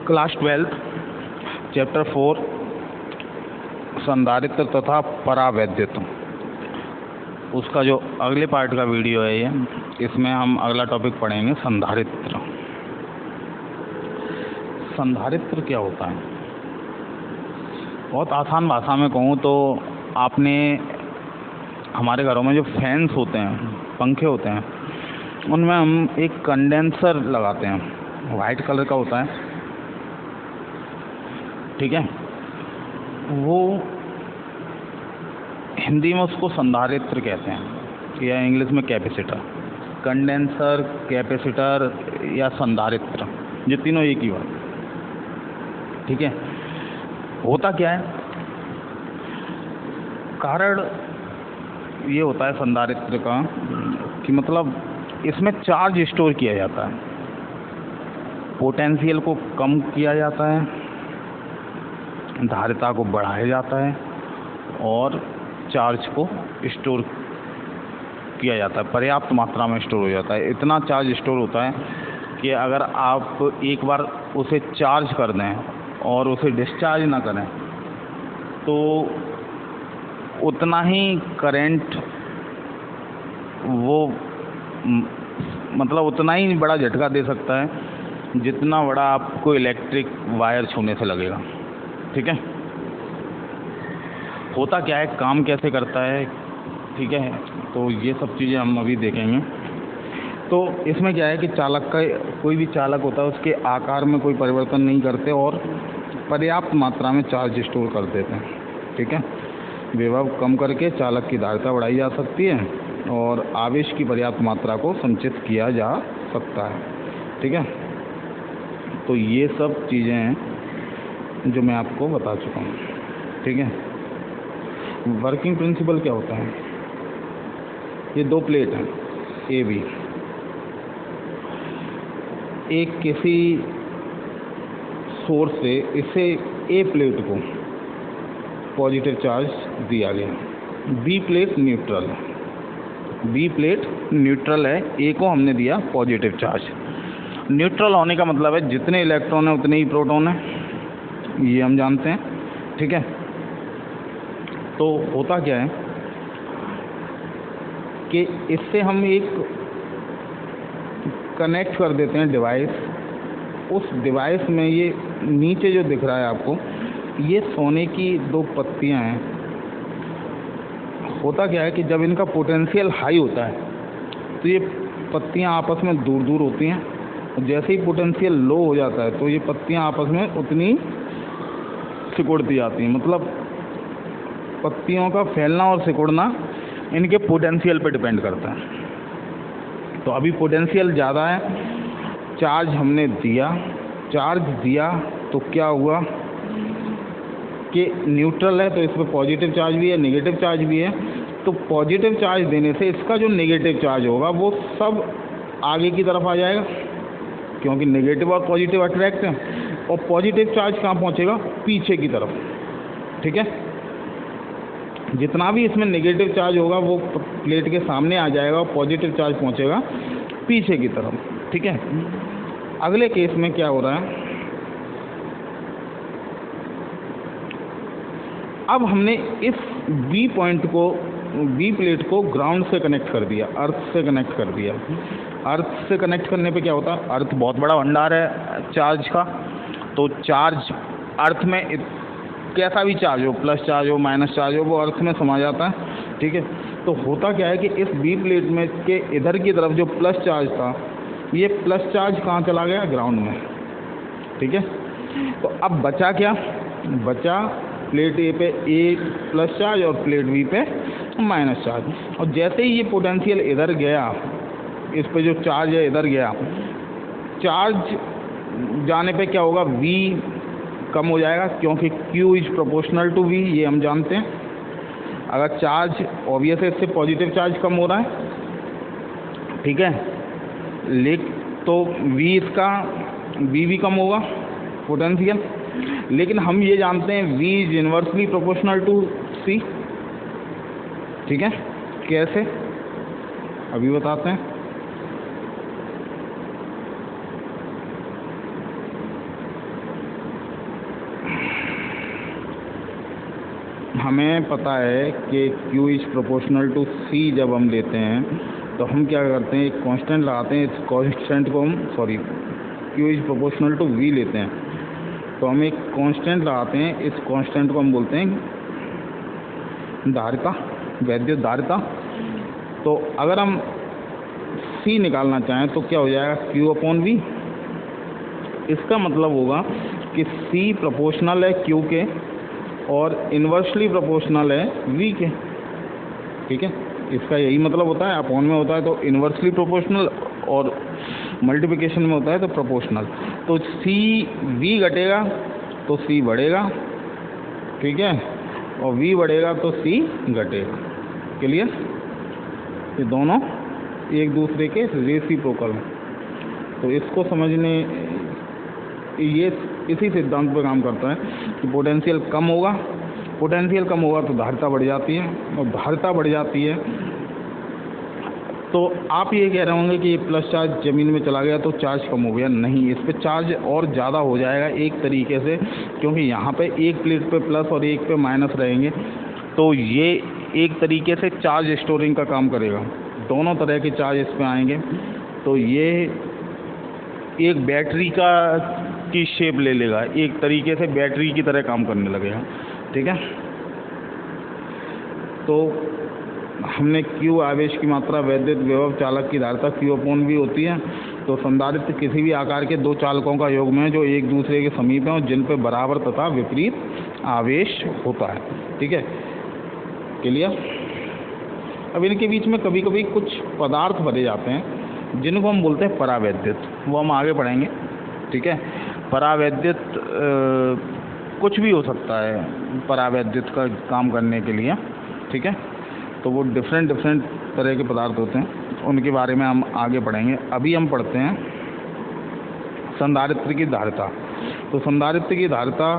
Class 12 chapter 4 संधारित्र तथा परावैद्युत, उसका जो अगले पार्ट का वीडियो है ये, इसमें हम अगला टॉपिक पढ़ेंगे संधारित्र। संधारित्र क्या होता है? बहुत आसान भाषा में कहूँ तो आपने हमारे घरों में जो फैंस होते हैं, पंखे होते हैं, उनमें हम एक कंडेंसर लगाते हैं, वाइट कलर का होता है, ठीक है। वो हिंदी में उसको संधारित्र कहते हैं या इंग्लिश में कैपेसिटर। कंडेंसर, कैपेसिटर या संधारित्र, ये तीनों एक ही बात, ठीक है। होता क्या है, कारण ये होता है संधारित्र का कि मतलब इसमें चार्ज स्टोर किया जाता है, पोटेंशियल को कम किया जाता है, धारिता को बढ़ाया जाता है और चार्ज को स्टोर किया जाता है, पर्याप्त मात्रा में स्टोर हो जाता है। इतना चार्ज स्टोर होता है कि अगर आप एक बार उसे चार्ज कर दें और उसे डिस्चार्ज ना करें तो उतना ही करंट, वो मतलब उतना ही बड़ा झटका दे सकता है जितना बड़ा आपको इलेक्ट्रिक वायर छूने से लगेगा, ठीक है। होता क्या है, काम कैसे करता है, ठीक है, तो ये सब चीज़ें हम अभी देखेंगे। तो इसमें क्या है कि चालक का, कोई भी चालक होता है उसके आकार में कोई परिवर्तन नहीं करते और पर्याप्त मात्रा में चार्ज स्टोर कर देते हैं, ठीक है। विभव कम करके चालक की धारिता बढ़ाई जा सकती है और आवेश की पर्याप्त मात्रा को संचित किया जा सकता है, ठीक है। तो ये सब चीज़ें हैं जो मैं आपको बता चुका हूँ, ठीक है। वर्किंग प्रिंसिपल क्या होता है? ये दो प्लेट हैं ए बी, एक किसी सोर्स से इसे ए प्लेट को पॉजिटिव चार्ज दिया गया, बी प्लेट न्यूट्रल है, बी प्लेट न्यूट्रल है, ए को हमने दिया पॉजिटिव चार्ज। न्यूट्रल होने का मतलब है जितने इलेक्ट्रॉन हैं उतने ही प्रोटॉन हैं, ये हम जानते हैं, ठीक है। तो होता क्या है कि इससे हम एक कनेक्ट कर देते हैं डिवाइस। उस डिवाइस में ये नीचे जो दिख रहा है आपको, ये सोने की दो पत्तियां हैं। होता क्या है कि जब इनका पोटेंशियल हाई होता है तो ये पत्तियां आपस में दूर दूर होती हैं, और जैसे ही पोटेंशियल लो हो जाता है तो ये पत्तियां आपस में उतनी सिकुड़ती जाती हैं। मतलब पत्तियों का फैलना और सिकुड़ना इनके पोटेंशियल पे डिपेंड करता है। तो अभी पोटेंशियल ज़्यादा है, चार्ज हमने दिया, चार्ज दिया तो क्या हुआ कि न्यूट्रल है तो इस पर पॉजिटिव चार्ज भी है, नेगेटिव चार्ज भी है। तो पॉजिटिव चार्ज देने से इसका जो नेगेटिव चार्ज होगा वो सब आगे की तरफ आ जाएगा, क्योंकि नेगेटिव और पॉजिटिव अट्रैक्ट है, और पॉजिटिव चार्ज कहाँ पहुँचेगा? पीछे की तरफ, ठीक है। जितना भी इसमें नेगेटिव चार्ज होगा वो प्लेट के सामने आ जाएगा और पॉजिटिव चार्ज पहुँचेगा पीछे की तरफ, ठीक है। अगले केस में क्या हो रहा है, अब हमने इस बी पॉइंट को, बी प्लेट को ग्राउंड से कनेक्ट कर दिया, अर्थ से कनेक्ट कर दिया। अर्थ से कनेक्ट करने पे क्या होता है, अर्थ बहुत बड़ा भंडार है चार्ज का, तो चार्ज अर्थ में कैसा भी चार्ज हो, प्लस चार्ज हो, माइनस चार्ज हो, वो अर्थ में समा जाता है, ठीक है। तो होता क्या है कि इस बी प्लेट में के इधर की तरफ जो प्लस चार्ज था, ये प्लस चार्ज कहाँ चला गया? ग्राउंड में, ठीक है। तो अब बचा क्या? बचा प्लेट ए पे ए प्लस चार्ज और प्लेट बी पे माइनस चार्ज। और जैसे ही ये पोटेंशियल इधर गया, इस पे जो चार्ज है इधर गया, चार्ज जाने पे क्या होगा? V कम हो जाएगा, क्योंकि Q is proportional to V, ये हम जानते हैं। अगर चार्ज ऑब्वियस है, इससे पॉजिटिव चार्ज कम हो रहा है, ठीक है, तो V इसका V भी कम होगा पोटेंशियल। लेकिन हम ये जानते हैं V is inversely proportional to C, ठीक है। कैसे? अभी बताते हैं। हमें पता है कि Q is proportional to C जब हम लेते हैं तो हम क्या करते हैं, एक कांस्टेंट लगाते हैं। इस कांस्टेंट को हम Q is proportional to V लेते हैं तो हम एक कांस्टेंट लगाते हैं। इस कांस्टेंट को हम बोलते हैं धारिता, वैद्युत धारिता। तो अगर हम C निकालना चाहें तो क्या हो जाएगा, Q/V। इसका मतलब होगा कि C प्रोपोर्शनल है Q के और इन्वर्सली प्रोपोर्शनल है V के। ठीक है, इसका यही मतलब होता है। अपॉन में होता है तो इन्वर्सली प्रोपोर्शनल और मल्टीप्लिकेशन में होता है तो प्रोपोर्शनल। तो V घटेगा तो C बढ़ेगा, ठीक है, और V बढ़ेगा तो C घटेगा। क्लियर? ये दोनों एक दूसरे के रेसिप्रोकल हैं। तो इसको समझने ये इसी सिद्धांत पर काम करता है कि पोटेंशियल कम होगा तो धारिता बढ़ जाती है, और धारिता बढ़ जाती है तो आप ये कह रहे होंगे कि प्लस चार्ज ज़मीन में चला गया तो चार्ज कम हो गया। नहीं, इस पे चार्ज और ज़्यादा हो जाएगा एक तरीके से, क्योंकि यहाँ पे एक प्लेट पे प्लस और एक पे माइनस रहेंगे तो ये एक तरीके से चार्ज स्टोरिंग का काम करेगा। दोनों तरह के चार्ज इस पे आएंगे तो ये एक बैटरी की शेप ले लेगा, एक तरीके से बैटरी की तरह काम करने लगेगा। ठीक है, तो हमने Q आवेश की मात्रा, वैद्युत विभव, चालक की धारिता Q/V होती है। तो संधारित्र किसी भी आकार के दो चालकों का योग में जो एक दूसरे के समीप हैं और जिन पर बराबर तथा विपरीत आवेश होता है। ठीक है, क्लियर? अब इनके बीच में कभी कभी कुछ पदार्थ भरे जाते हैं जिनको हम बोलते हैं परावैद्युत, वो हम आगे पढ़ेंगे। ठीक है, परावैद्युत कुछ भी हो सकता है परावैद्युत का काम करने के लिए। ठीक है, तो वो डिफरेंट तरह के पदार्थ होते हैं, उनके बारे में हम आगे पढ़ेंगे। अभी हम पढ़ते हैं संधारित्र की धारिता। तो संधारित्र की धारिता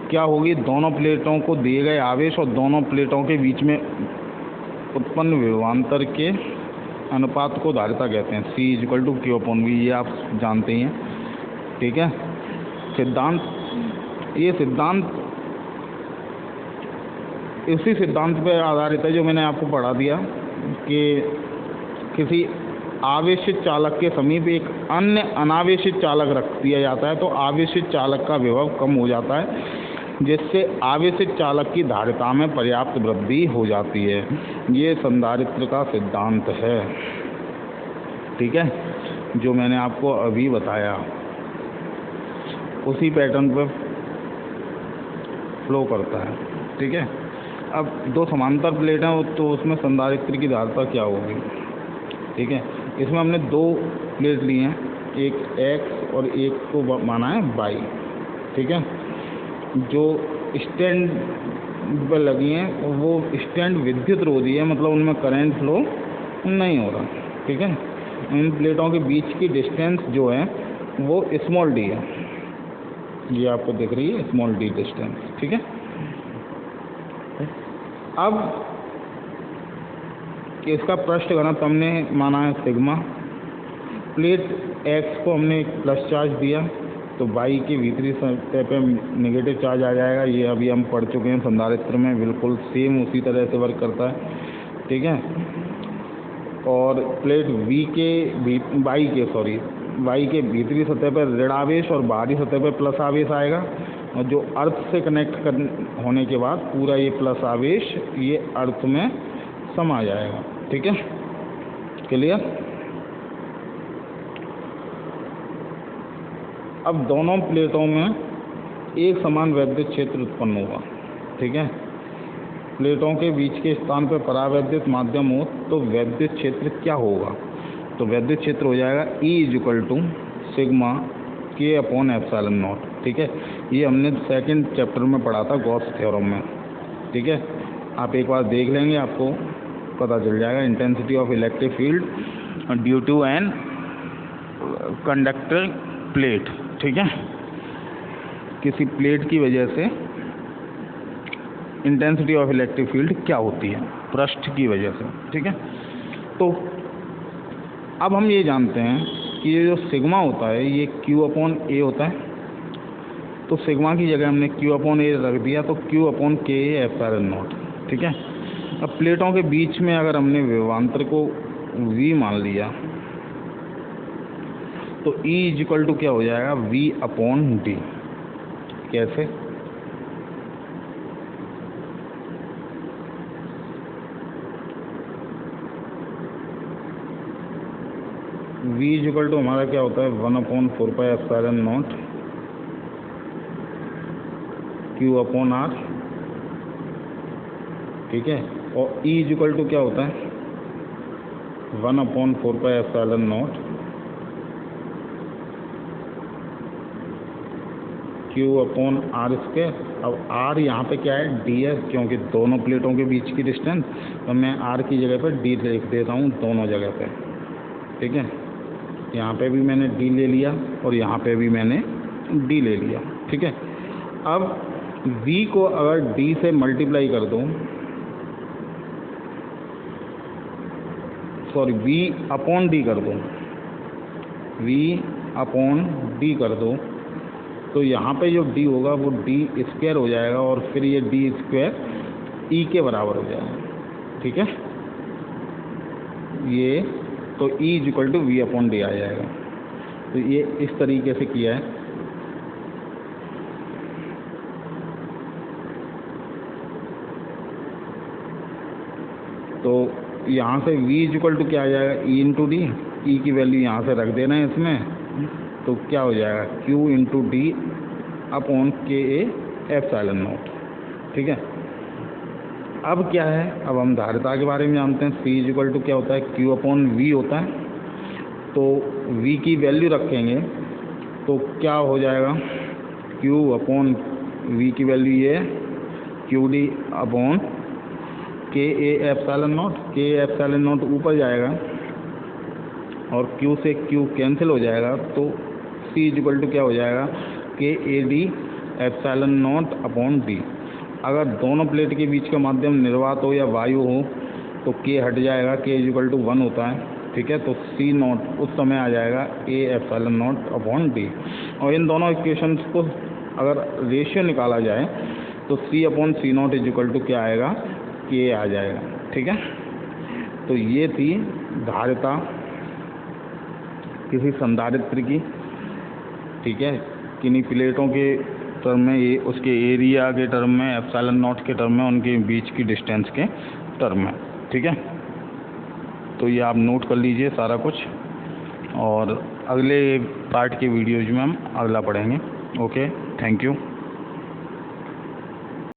क्या होगी, दोनों प्लेटों को दिए गए आवेश और दोनों प्लेटों के बीच में उत्पन्न विभवांतर के अनुपात को धारिता कहते हैं। C = Q/V, ये आप जानते ही हैं। ठीक है, ये सिद्धांत इसी सिद्धांत पर आधारित है जो मैंने आपको पढ़ा दिया कि किसी आवेशित चालक के समीप एक अन्य अनावेशित चालक रख दिया जाता है तो आवेशित चालक का विभव कम हो जाता है, जिससे आवेशित चालक की धारिता में पर्याप्त वृद्धि हो जाती है। ये संधारित्र का सिद्धांत है। ठीक है, जो मैंने आपको अभी बताया उसी पैटर्न पर फ्लो करता है। ठीक है, अब दो समांतर प्लेट हैं तो उसमें संधारित्र की धारिता क्या होगी। ठीक है, इसमें हमने दो प्लेट ली हैं, एक X और एक को माना है Y। ठीक है, जो स्टैंड पर लगी हैं वो स्टैंड विद्युत रोधी है, मतलब उनमें करंट फ्लो नहीं हो रहा। ठीक है, इन प्लेटों के बीच की डिस्टेंस जो है वो स्मॉल d है, ये आपको दिख रही है स्मॉल d डिस्टेंस। ठीक है, अब इसका पृष्ठ घनत्व हमने माना है सिग्मा। प्लेट X को हमने एक प्लस चार्ज दिया तो Y के भीतरी सतह पे नेगेटिव चार्ज आ जाएगा। ये अभी हम पढ़ चुके हैं संधारित्र में, बिल्कुल सेम उसी तरह से वर्क करता है। ठीक है, और प्लेट Y के भीतरी सतह पर ऋण आवेश और बाहरी सतह पर प्लस आवेश आएगा, और जो अर्थ से कनेक्ट होने के बाद पूरा ये प्लस आवेश ये अर्थ में समा जाएगा। ठीक है, क्लियर? अब दोनों प्लेटों में एक समान वैद्युत क्षेत्र उत्पन्न होगा। ठीक है, प्लेटों के बीच के स्थान पर परावैद्युत माध्यम हो तो वैद्युत क्षेत्र क्या होगा, तो वैद्युत क्षेत्र हो जाएगा E = सिग्मा K/ε0। ठीक है, ये हमने सेकंड चैप्टर में पढ़ा था गॉस थ्योरम में। ठीक है, आप एक बार देख लेंगे आपको पता चल जाएगा। Intensity of electric field due to an conductor plate. ठीक है, किसी प्लेट की वजह से इंटेंसिटी ऑफ इलेक्ट्रिक फील्ड क्या होती है, पृष्ठ की वजह से। ठीक है, तो अब हम ये जानते हैं कि ये जो सिग्मा होता है ये Q/A होता है। तो सिग्मा की जगह हमने Q अपॉन ए रख दिया, तो Q अपॉन के एप्सिलॉन नॉट। ठीक है, अब प्लेटों के बीच में अगर हमने विभवांतर को V मान लिया तो E इक्वल टू क्या हो जाएगा, V अपॉन डी। कैसे? V इक्वल टू हमारा क्या होता है, 1/4 epsilon not Q upon R। ठीक है, और E इक्वल टू क्या होता है, 1/4 epsilon not Q upon R square. अब R यहाँ पे क्या है, D है, क्योंकि दोनों प्लेटों के बीच की डिस्टेंस, तो मैं R की जगह पर D लिख देता हूँ दोनों जगह पे। ठीक है, यहाँ पे भी मैंने D ले लिया और यहाँ पे भी मैंने D ले लिया। ठीक है, अब V को अगर D से मल्टीप्लाई कर दूँ, सॉरी V अपॉन D कर दूँ, V अपॉन D कर दो, तो यहाँ पे जो D होगा वो D स्क्वायर हो जाएगा और फिर ये D स्क्वायर E के बराबर हो जाएगा। ठीक है, ये तो E equal to V upon D आ जाएगा। तो ये इस तरीके से किया है। तो यहाँ से V इक्वल टू क्या आ जाएगा, E इंटू डी। E की वैल्यू यहाँ से रख देना है इसमें, तो क्या हो जाएगा, Q इंटू डी अपॉन के ए एप्सिलॉन नॉट। ठीक है, अब क्या है, अब हम धारिता के बारे में जानते हैं। C इक्वल टू क्या होता है, Q अपॉन V होता है। तो V की वैल्यू रखेंगे तो क्या हो जाएगा, Q अपॉन V की वैल्यू ये है, क्यू डी अपॉन के ए एप्सिलॉन नॉट। के एप्सिलॉन नॉट ऊपर जाएगा और Q से Q कैंसिल हो जाएगा, तो C इक्वल टू क्या हो जाएगा, के A D epsilon not upon D. अगर दोनों प्लेट के बीच का माध्यम निर्वात हो या वायु हो तो K हट जाएगा, K इक्वल टू 1 होता है। ठीक है, तो C नॉट उस समय आ जाएगा A epsilon not upon D. और इन दोनों इक्वेशंस को अगर रेशियो निकाला जाए तो C upon C not equal to क्या आएगा, K आ जाएगा। ठीक है, तो ये थी धारिता किसी संधारित्र की। ठीक है, किन्हीं प्लेटों के टर्म में, ये उसके एरिया के टर्म में, एप्सिलॉन नॉट के टर्म में, उनके बीच की डिस्टेंस के टर्म में। ठीक है, तो ये आप नोट कर लीजिए सारा कुछ, और अगले पार्ट के वीडियोज में हम अगला पढ़ेंगे। Okay, thank you.